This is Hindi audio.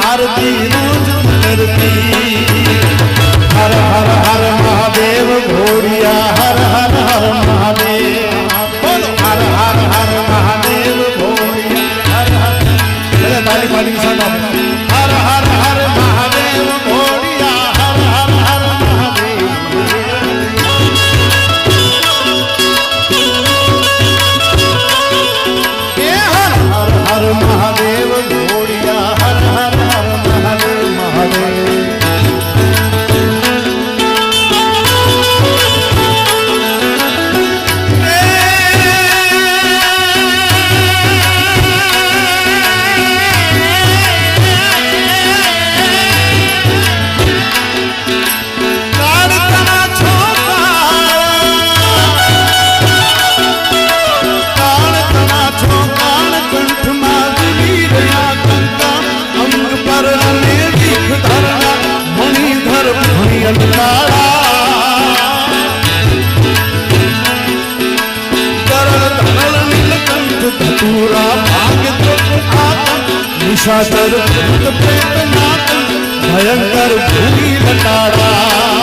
आरती रोज करती। हर हर हर महादेव घोड़िया हर हर हर महादेव बोलो हर हर हर महादेव घोड़िया हर हर चले ताली पाली के साथ हर हर हर महादेव घोड़िया हर हर हर महादेव हर हर महादेव घोड़िया हर हर हर महादेव महादेव। पूरा भाग्य निशाचर भयंकर भूमि लटाड़ा।